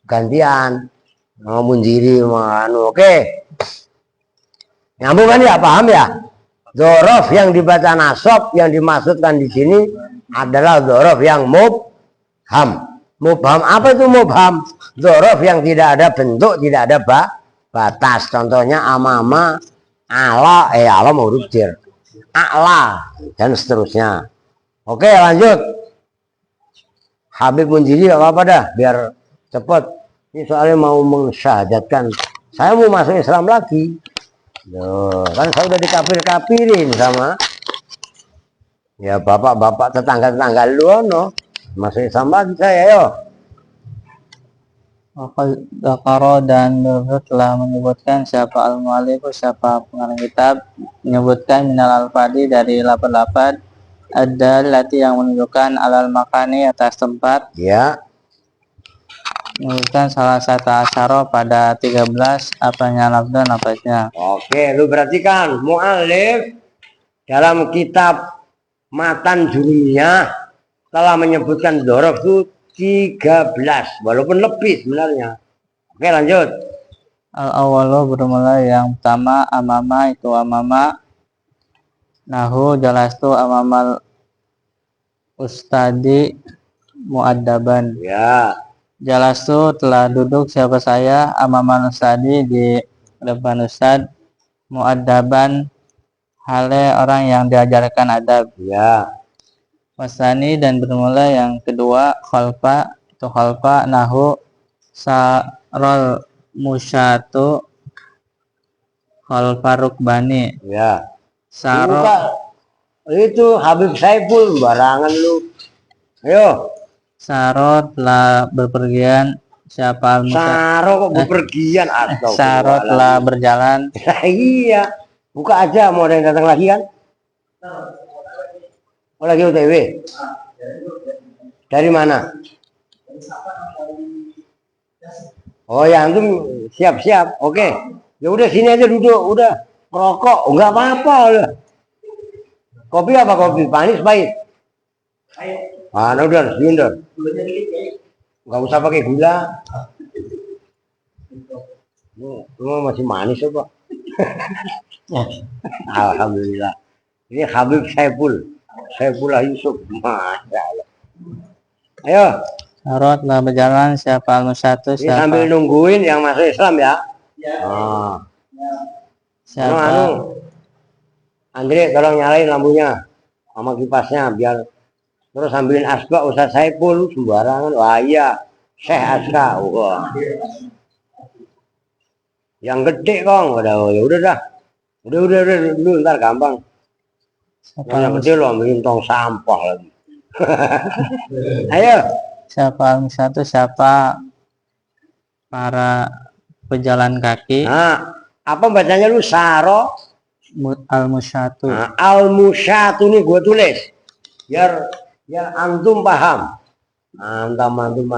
gantian. Ngomong diri, oke. Nyambung kan ya, paham ya? Dzaraf yang dibaca nasab yang dimaksudkan di sini adalah dzaraf yang mubham. Mubham apa itu mubham? Dzaraf yang tidak ada bentuk, tidak ada batas. Contohnya amama, ala, ala huruf jar, a'la dan seterusnya. Oke, lanjut. Habib Munjiri apa dah biar cepet. Ini soalnya mau mensyahadatkan. Saya mau masuk Islam lagi. Loh, kan saya udah dikafir-kafirin sama ya bapak-bapak tetangga-tetangga lu no. Masuk Islam lagi saya yo. Dakaro dan Nurul telah menyebutkan siapa al-mu'allif, siapa pengarang kitab, menyebutkan minal al-fadi dari lapan-lapan ada lati yang menunjukkan alal makani atas tempat. Ya. Menyebutkan salah satu asyara pada 13 apanya lafdan apanya. Oke, lu perhatikan mu'allif dalam kitab Matan Jurumiyah telah menyebutkan dzaraf itu 13 walaupun lebih sebenarnya. Oke, lanjut. Al-awalu bermula yang pertama amama itu amama. Nahu jalastu amamal ustadi muaddaban. Ya. Jalastu telah duduk siapa saya amamal ustadi di depan ustad muaddaban hale orang yang diajarkan adab. Ya. Wasani dan bermula yang kedua khalfa itu khalfa nahu sarol musyatu khalfa rukbani. Ya. Saro itu Habib Saiful barangan lu. Ayo. Saro telah berpergian siapa Saro kok bepergian atau Saro telah berjalan. Iya. Buka aja mau ada yang datang lagi kan? Oh lagi OTW. Dari mana? Oh ya antum siap-siap. Oke. Ya udah sini aja duduk, udah. Merokok enggak apa-apa udah. Kopi apa kopi? Panis pahit? Ah, nah udah, udah. Enggak usah pakai gula. Lu masih manis apa? Alhamdulillah. Ini Habib Saiful. Saifullah Yusuf. Masya Allah. Ayo. Saro telah berjalan siapa al-musyatu Ini siapa sambil nungguin yang masuk Islam ya. Ah. siapa Andre tolong nyalain lampunya sama kipasnya biar terus sambilin asbak Ustaz Saiful sembarangan. Wah iya Syekh Aska. Wah. Yang gede kong udah ya udah dah. Udah dulu ntar gampang. Yang gede lo ambilin tong sampah lagi. Ayo. siapa al-musyatu siapa para pejalan kaki. Nah, apa bacanya lu Saro? Al-musyatu. Nah, al-musyatu nih gue tulis. Biar antum paham. Mantum.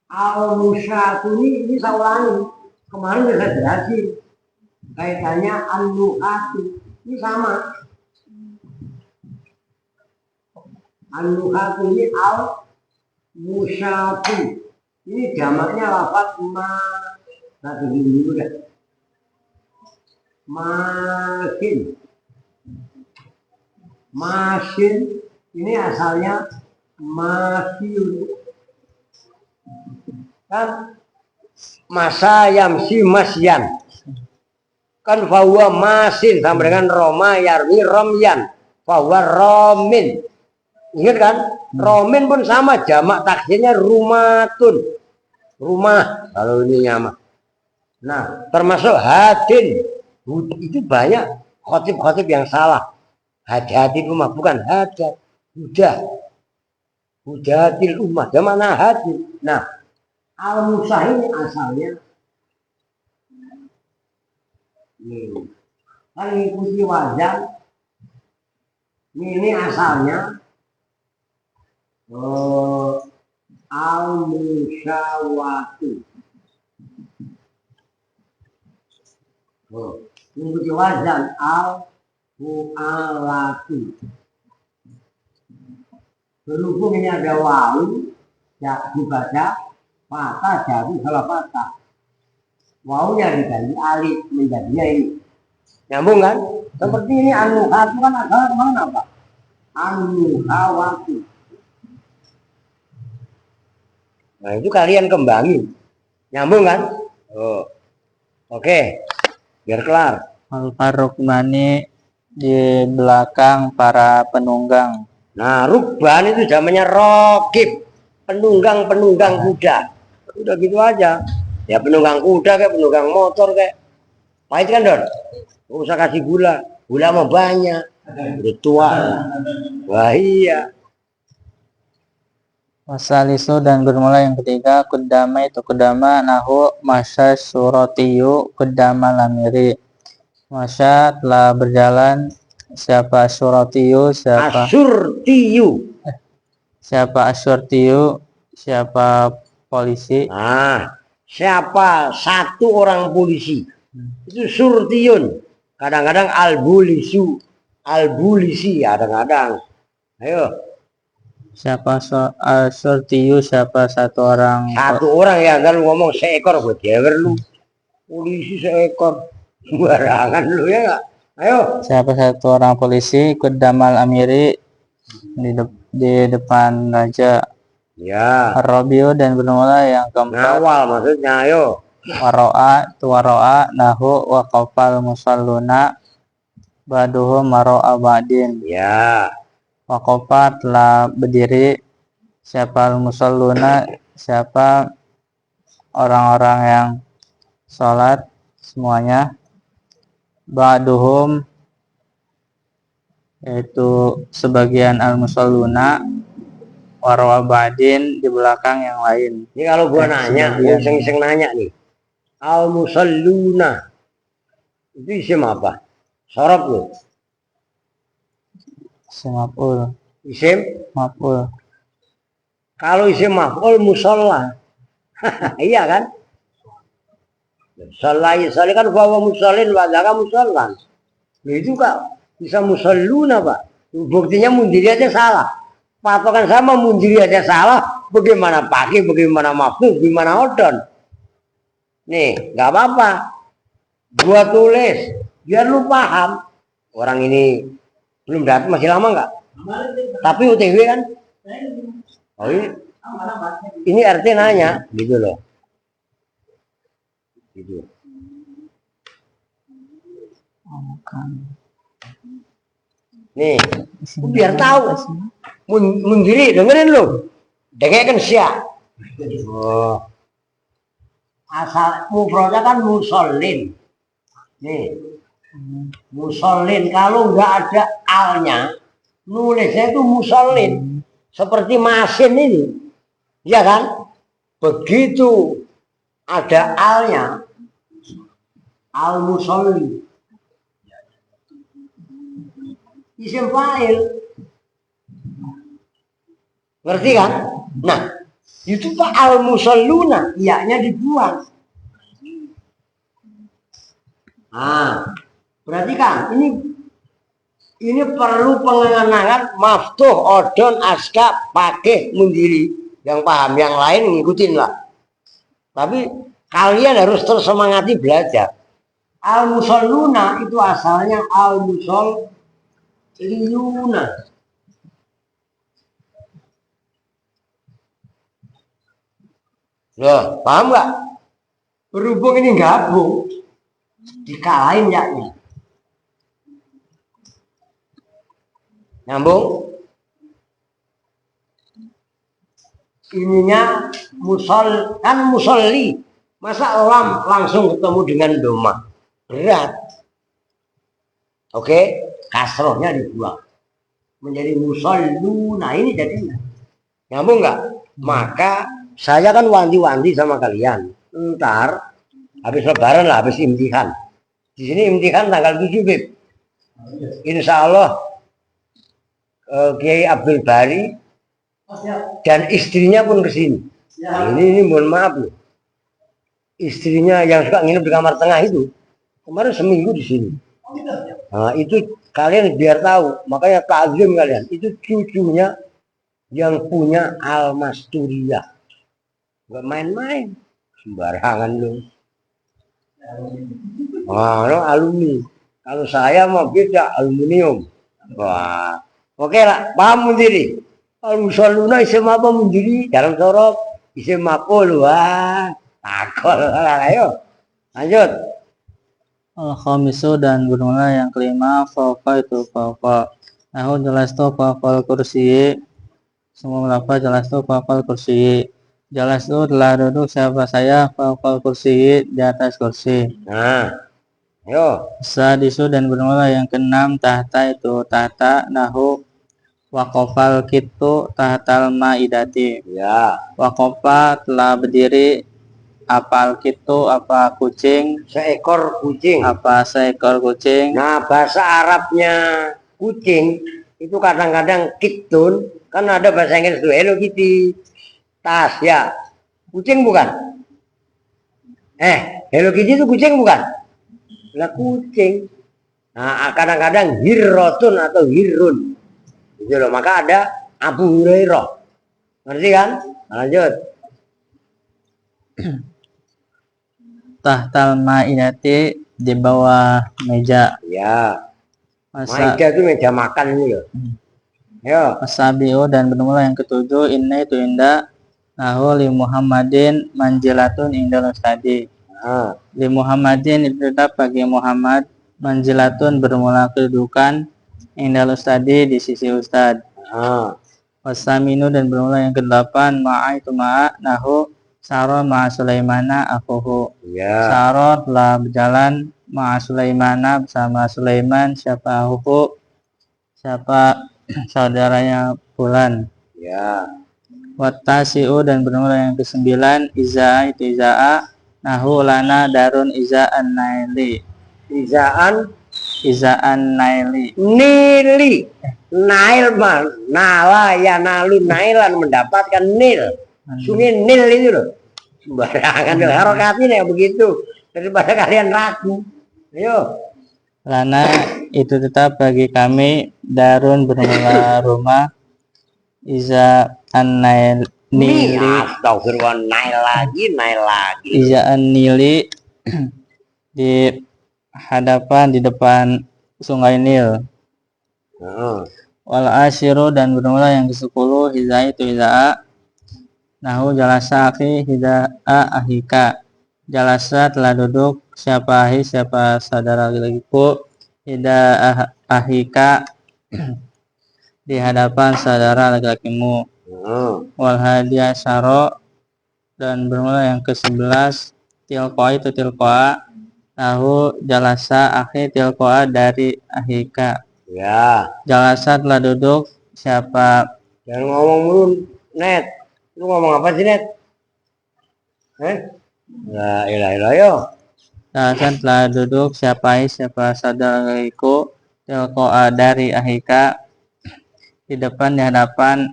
Al-musyatu ini saya ulangi. Kemarin udah saya jelasin. Kaitannya al-nuhatu. Ini sama. Al-nuhatu ini al-musyatu. Ini jamaknya lafaz ma. Nah, dulu deh. Masin ini asalnya masyun kan masa yamsi masyan kan fahuwa masin sama dengan roma yarwi romyan fahuwa romin. Ingat kan romin pun sama jamak taksirnya rumatun rumah kalau ini nyama. Nah termasuk hadin itu banyak khotib-khotib yang salah. Hati-hati rumah bukan hadat. Hudatil ummah. Dia mana hati? Nah, al-musah ini asalnya ini. Kan ikuti wazan. Ini asalnya Al-musyawatu. Oh, mengikuti wazan al-mu'alatu. Berhubung ini ada wawu, ya dibaca patah jadi salah patah. Wawunya diganti alif menjadinya ini. Nyambung kan? Seperti ini an-nuha itu kan adalah mana Pak? An-nuhawatu. Nah itu kalian kembangi. Nyambung kan? Oh. Oke. Biar kelar. Al-Farukmani di belakang para penunggang. Nah, rukban itu zamannya rokib, penunggang kuda. Udah gitu aja. Ya penunggang kuda kayak penunggang motor kayak. Pahit kan Don? Gak usah kasih gula. Gula mah banyak. Udah tua. Wah iya. Wasalisu dan bermula yang ketiga kudama itu kudama nahu masya suratiyu kudama lamiri. Masya telah berjalan siapa suratiyu siapa asyurtiyu siapa polisi. Nah, siapa satu orang polisi itu surtiyun. Kadang-kadang albulisi kadang-kadang. Ayo. Siapa asyurtiyu siapa satu orang. Satu orang ya kan ngomong seekor gue dewer lu. Polisi seekor. Barangan lu ya gak? Ayo. Siapa satu orang polisi kudamal amiri di depan raja. Ya. Ar-Rabiu dan bermula yang keempat. Ngawal maksudnya, ayo. Waro'a nahu wa qafal musalluna baduhu maro'a ba'din. Ya. Waqafa telah berdiri siapa musalluna siapa orang-orang yang sholat semuanya. Ba'duhum yaitu sebagian al-musalluna warwa ba'din di belakang yang lain. Ini kalau gua nanya, gua iseng-iseng nanya nih. Al-musalluna itu isim apa? Sorob loh. Isim maf'ul. Isim Maf'ul. kalau isim maf'ul musalla. Iya kan? Salai kan bahwa musallin wadaka musallan. Itu Kak bisa musalluna Pak. Buktinya mundiri aja salah. Patokan sama mundiri aja salah. Bagaimana pakai, bagaimana maf'ul, bagaimana odon. Nih, nggak apa-apa. Gua tulis biar lu paham. Orang ini belum datang masih lama nggak? Tapi UTW kan? Oh ini RT nanya, gitu loh. Gitu. Nih, biar tahu. Mundiri dengerin lu. Dengerin siap. Oh. Asal mufradnya kan musallin. Nih. Musallin kalau nggak ada alnya, nulisnya itu musallin. Seperti mesin ini. Ya kan? Begitu ada alnya, al-musalli. Isim fa'il. Ngerti kan? Nah, itu Pak al-musalluna, iya-nya dibuang. Nah, berarti kan ini perlu pengenangan maftuh, odon, aska, pakai, mundiri. Yang paham, yang lain ngikutin lah. Tapi kalian harus terus semangati belajar. Al-musalluna itu asalnya al-musalliyuna. Loh, paham nggak? Berhubung ini gabung, dikalahin yaknya. Nyambung? Ininya kan musolli. Masa lam langsung ketemu dengan doma? Berat. Oke, kasrohnya dibuang. Menjadi musalluna. Ini jadinya. Nyambung nggak? Maka saya kan wanti-wanti sama kalian. Ntar habis lebaran lah, habis imtihan. Di sini imtihan tanggal 7 Bib. Insya Allah Kiai Abdul Bari Dan istrinya pun ke sini. Nah, ini mohon maaf loh. Istrinya yang suka nginep di kamar tengah itu kemarin seminggu di sini. Nah, itu kalian biar tahu, makanya takzim kalian. Itu cucunya yang punya Almasturia. Gak main-main, sembarangan loh. Wah, lo alumni. Kalau saya mau beda aluminium. Wah, oke lah, paham sendiri. Kalau misalnya isim apa mendiri dalam sorot isim apa lu? Wah, takol lah, ayo lanjut. Al-khamisu dan bermula yang kelima fauqa itu fauqa. Nahu jelas tu fauqal kursi. Semua lafaz jelas tu fauqal kursi. Jelas tu telah duduk siapa saya fauqal kursi di atas kursi. Nah, ayo. Sadisu dan bermula yang keenam tahta itu tahta nahu waqafal kitu tahtal maidati. Ya, Waqafa telah berdiri apa kitu apa kucing seekor kucing. apa seekor kucing. Nah, bahasa Arabnya kucing itu kadang-kadang kitun, kan ada bahasa Inggris itu Hello Kitty, tas ya. Kucing bukan? Hello Kitty itu kucing bukan? Lah kucing. Nah, kadang-kadang hirrotun atau hirun. Gitu loh, maka ada Abu Hurairah. Ngerti kan? Nah, lanjut. Tahtal maidati di bawah meja. Ya, Masa maida itu meja makan ini loh. Ayo. Masabiu dan bermula yang ketujuh inna itu indah nahu li Muhammadin manjilatun indal ustadi. Nah, Li Muhammadin itu tetap bagi Muhammad manjilatun bermula kedudukan indal ustadi di sisi ustad. nah, Wasaminu dan bermula yang kedelapan ma'a itu ma'a nahu saro ma'a Sulaimana akuhu. ya, Saro telah berjalan ma'a Sulaimana bersama Sulaiman siapa akuhu siapa saudaranya Fulan. ya. Wattasi'u dan bermula yang kesembilan Iza'a itu Iza'a nahu lana darun Iza'an naili. Iza'an naili. Nili, Nail mah, nala ya nalu nailan mendapatkan nil. Sungai nil itu loh. Sembarangan loh, harokatnya ya begitu. Daripada kalian ragu. Ayo. Lana itu tetap bagi kami darun bermula rumah Iza'an nail Nili. nili. Astagfirullah, nail lagi. Iza'an nili di hadapan di depan sungai Nil. Heeh. Wal asyiru dan bermula yang ke-10 hiza itu hiza'a nahu jalasa akhi hiza'a ahika. Jalasa telah duduk siapa ahi siapa saudara laki-lakiku hiza'a ahika di hadapan saudara laki-lakimu. Heeh. Wal hadiah syaro dan bermula yang ke-11 tilqa itu tilqa nahu jalasa akhi tilqa dari ahika. Ya, Jalasa telah duduk siapa jangan ngomong mulu, Net. Lu ngomong apa sih, Net? La ilaha illallah, yo. Jalasa telah duduk siapa saudaraku tilqa dari ahika di depan di hadapan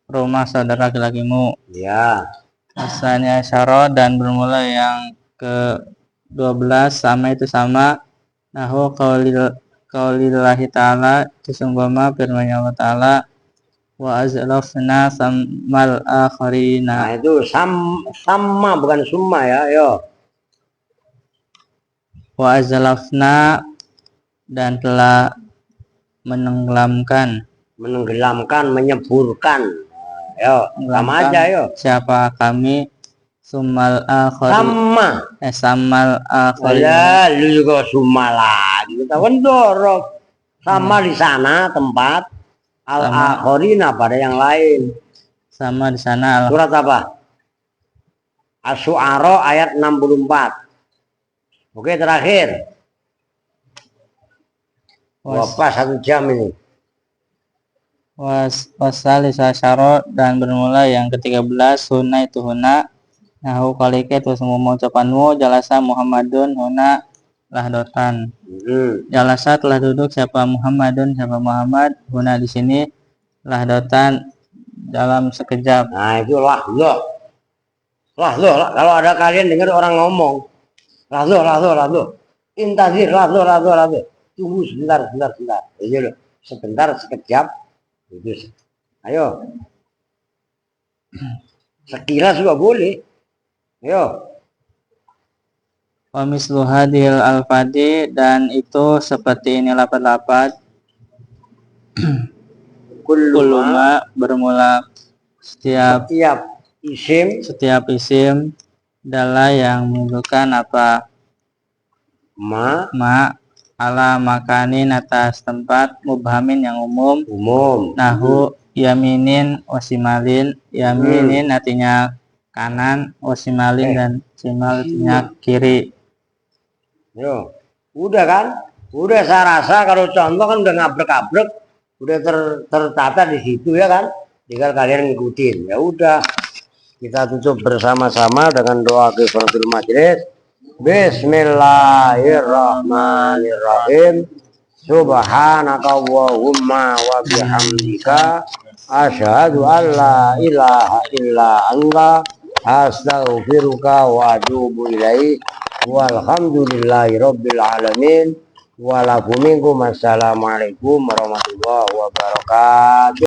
rumah saudara laki-lakimu. Ya, Asalnya syaro dan bermula yang ke-12 sama itu sama nahu qaulillahi ta'ala sesungguhnya firman Allah Ta'ala wa azlafna sammal akharina. nah itu sama bukan summa ya, yo. Wa azlafna dan telah menenggelamkan menyeburkan. Yo, sama aja, yo. siapa kami summal Sama. sammal akharina. Ya, lu juga summa lagi. Kita dorong. Sama di sana tempat al-akhorina pada yang lain. Sama di sana Surat apa? Asy-Syu'ara ayat 64. Oke, terakhir. Wah, pas 1 jam ini. Wasali syaro dan bermula yang ke-13 huna itu huna nahu kalike itu semua ucapanmu jalasa Muhammadun huna lahdotan. Jalasa telah duduk siapa Muhammadun siapa Muhammad huna di sini lahdotan dalam sekejap. Nah, itu lahzah. Lahzah, kalau ada kalian dengar orang ngomong, lahzah. Intazir, lahzah. Tunggu sebentar. Itu loh. Sebentar, sekejap. Itu. Ayo. Sekilas juga boleh. Ayo. Wa mislu hadhil alfadi, dan itu seperti ini lafaz-lafaz kuluma bermula setiap isim adalah yang menunjukkan apa ma ala makanin atas tempat mubhamin yang umum. Nahu yaminin wasimalin. Yaminin artinya kanan, wasimalin dan simal artinya kiri. Yo, udah kan? Udah saya rasa kalau contoh kan udah ngabrek-abrek, udah tertata di situ ya kan? Tinggal kalian ngikutin. Ya udah, kita tutup bersama-sama dengan doa kifaratul majlis. Bismillahirrahmanirrahim. Subhanaka Allahumma wa bihamdika asyhadu an la ilaha illa anta astaghfiruka wa atubu ilaik. Walhamdulillahi rabbil alamin. Walakum minkum. Assalamualaikum warahmatullahi wabarakatuh.